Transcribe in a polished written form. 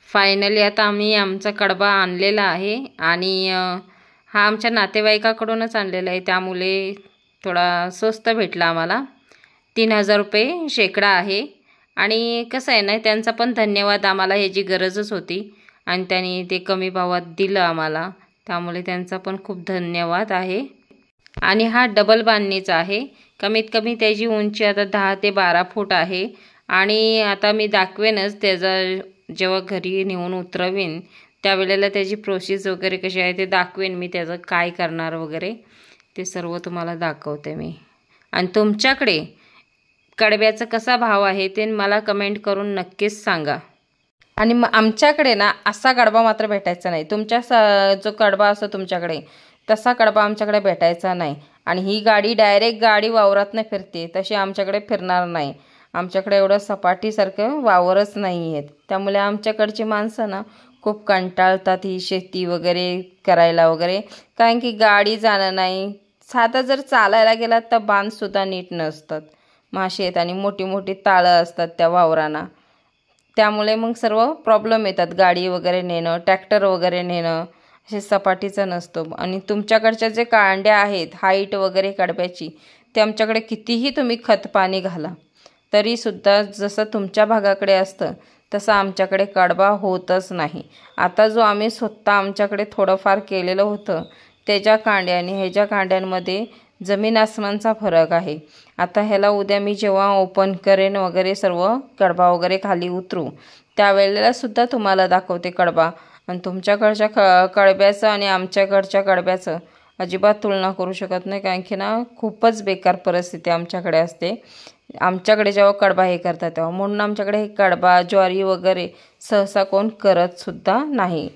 Finally आता आम्ही आमचा कडबा आणलेला आहे आणि हा आमच्या नातेवाईकाकडूनच आणलेला आहे, त्यामुळे थोडा स्वस्त भेटला आम्हाला। 3000 रुपये शेकडा आहे। आणि कसं आहे ना, त्यांचा पण धन्यवाद, आम्हाला ह्याची गरजच होती आणि त्यांनी ते कमी भावात दिलं आम्हाला, त्यामुळे त्यांचा पण खूप धन्यवाद आहे। आणि हा डबल बांधणीचा आहे, कमीत कमी त्याची उंची आता 10 ते 12 फूट आहे। आणि आता मी दाखवेनच त्याचा, जेव्हा घरी नेऊन उतरवीन त्यावेळेला त्याची प्रोसेस वगैरे कशी आहे ते दाखवेन मी, त्याचं काय करणार वगैरे ते सर्व तुम्हाला दाखवते मी। आणि तुमच्याकडे कडब्याचा कसा भाव आहे ते मला कमेंट करून नक्कीच सांगा। आणि आमच्याकडे ना असा कडबा मात्र भेटायचा नाही, तुमच्या जो कडबा असतो तुमच्याकडे तसा कडबा आमच्याकडे भेटायचा नाही। आणि ही गाडी डायरेक्ट गाडी वावरातनं फिरते, तशी आमच्याकडे फिरणार नाही। आमच्याकडे एवढं सपाटीसारखं वावरच नाही आहेत, त्यामुळे आमच्याकडची माणसं ना खूप कंटाळतात ही शेती वगैरे करायला वगैरे, कारण की गाडी जाणं नाही, साधा जर चालायला गेलात तर बांधसुद्धा नीट नसतात, माशी आहेत आणि मोठी मोठी ताळं असतात त्या वावरांना, त्यामुळे मग सर्व प्रॉब्लेम येतात, गाडी वगैरे नेणं, ट्रॅक्टर वगैरे नेणं असे सपाटीचं नसतं। आणि तुमच्याकडच्या जे कांड्या आहेत हाईट वगैरे कडब्याची, ते आमच्याकडे कितीही तुम्ही खत पाणी घाला तरीसुद्धा जसं तुमच्या भागाकडे असतं तसं आमच्याकडे कडबा होतच नाही। आता जो आम्ही स्वतः आमच्याकडे थोडंफार केलेलं होतं त्याच्या कांड्या आणि ह्याच्या कांड्यांमध्ये जमीन आसमानचा फरक आहे। आता ह्याला उद्या मी जेव्हा ओपन करेन वगैरे सर्व कडबा वगैरे खाली उतरू त्यावेळेला सुद्धा तुम्हाला दाखवते कडबा। आणि तुमच्याकडच्या कडब्याचं आणि आमच्याकडच्या कडब्याचं अजिबात तुलना करू शकत नाही, कारण की ना खूपच बेकार परिस्थिती आमच्याकडे असते आमच्याकडे जेव्हा कडबा हे करतात तेव्हा, म्हणून आमच्याकडे हे कडबा ज्वारी वगैरे सहसा कोण करत सुद्धा नाही।